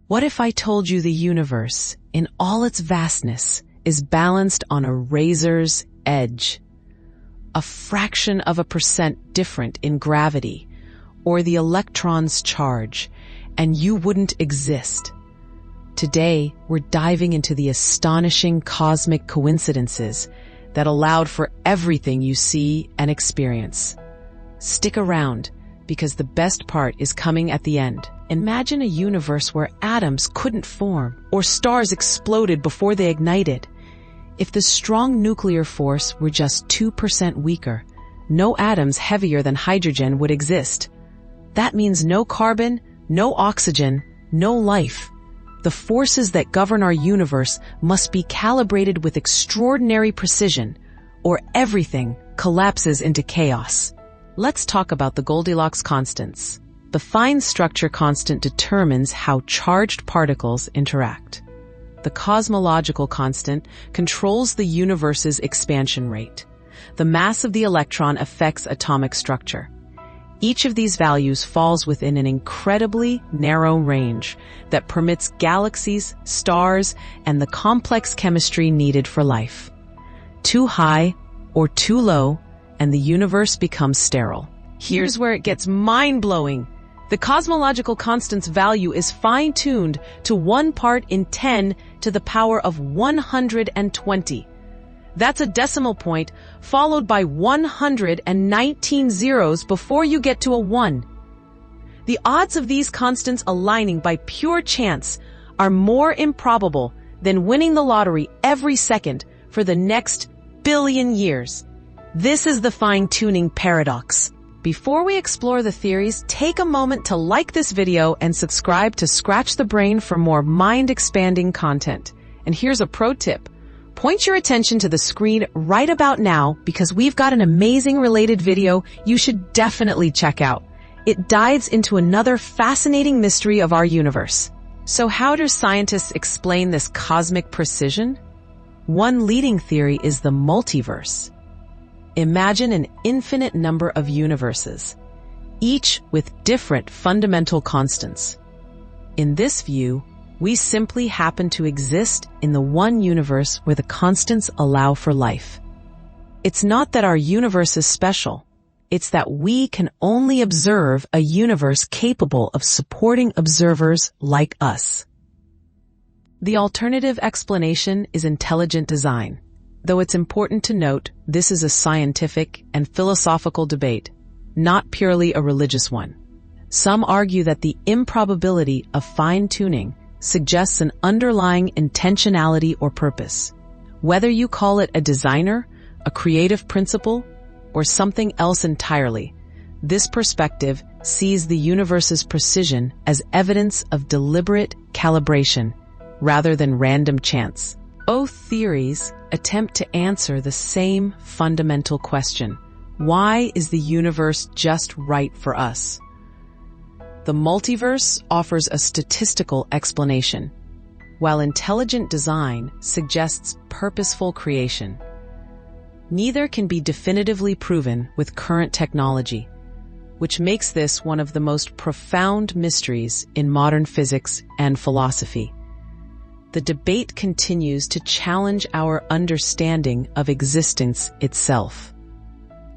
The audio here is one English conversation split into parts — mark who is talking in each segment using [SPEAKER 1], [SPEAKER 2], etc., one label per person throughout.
[SPEAKER 1] What if I told you the universe, in all its vastness, is balanced on a razor's edge? A fraction of a percent different in gravity, or the electron's charge, and you wouldn't exist. Today, we're diving into the astonishing cosmic coincidences that allowed for everything you see and experience. Stick around, because the best part is coming at the end. Imagine a universe where atoms couldn't form, or stars exploded before they ignited. If the strong nuclear force were just 2% weaker, no atoms heavier than hydrogen would exist. That means no carbon, no oxygen, no life. The forces that govern our universe must be calibrated with extraordinary precision, or everything collapses into chaos. Let's talk about the Goldilocks constants. The fine structure constant determines how charged particles interact. The cosmological constant controls the universe's expansion rate. The mass of the electron affects atomic structure. Each of these values falls within an incredibly narrow range that permits galaxies, stars, and the complex chemistry needed for life. Too high or too low, and the universe becomes sterile. Here's where it gets mind-blowing. The cosmological constant's value is fine-tuned to 1 part in 10 to the power of 120. That's a decimal point, followed by 119 zeros before you get to a 1. The odds of these constants aligning by pure chance are more improbable than winning the lottery every second for the next billion years. This is the fine-tuning paradox. Before we explore the theories, take a moment to like this video and subscribe to Scratch the Brain for more mind-expanding content. And here's a pro tip. Point your attention to the screen right about now because we've got an amazing related video you should definitely check out. It dives into another fascinating mystery of our universe. So how do scientists explain this cosmic precision? One leading theory is the multiverse. Imagine an infinite number of universes, each with different fundamental constants. In this view, we simply happen to exist in the one universe where the constants allow for life. It's not that our universe is special. It's that we can only observe a universe capable of supporting observers like us. The alternative explanation is intelligent design. Though it's important to note, this is a scientific and philosophical debate, not purely a religious one. Some argue that the improbability of fine-tuning suggests an underlying intentionality or purpose. Whether you call it a designer, a creative principle, or something else entirely, this perspective sees the universe's precision as evidence of deliberate calibration rather than random chance. Both theories attempt to answer the same fundamental question. Why is the universe just right for us? The multiverse offers a statistical explanation, while intelligent design suggests purposeful creation. Neither can be definitively proven with current technology, which makes this one of the most profound mysteries in modern physics and philosophy. The debate continues to challenge our understanding of existence itself.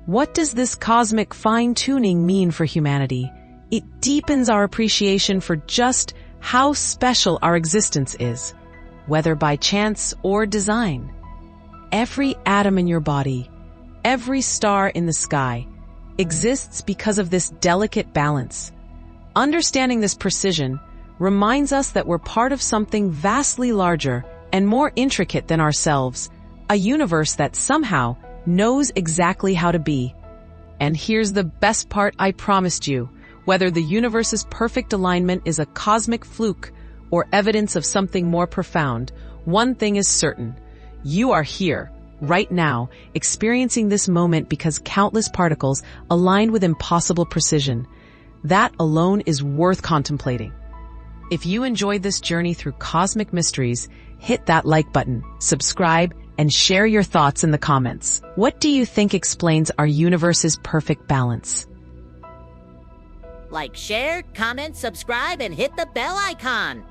[SPEAKER 1] What does this cosmic fine-tuning mean for humanity? It deepens our appreciation for just how special our existence is, whether by chance or design. Every atom in your body, every star in the sky, exists because of this delicate balance. Understanding this precision reminds us that we're part of something vastly larger and more intricate than ourselves, a universe that somehow knows exactly how to be. And here's the best part I promised you. Whether the universe's perfect alignment is a cosmic fluke or evidence of something more profound, one thing is certain. You are here, right now, experiencing this moment because countless particles aligned with impossible precision. That alone is worth contemplating. If you enjoyed this journey through cosmic mysteries, hit that like button, subscribe, and share your thoughts in the comments. What do you think explains our universe's perfect balance?
[SPEAKER 2] Like, share, comment, subscribe, and hit the bell icon.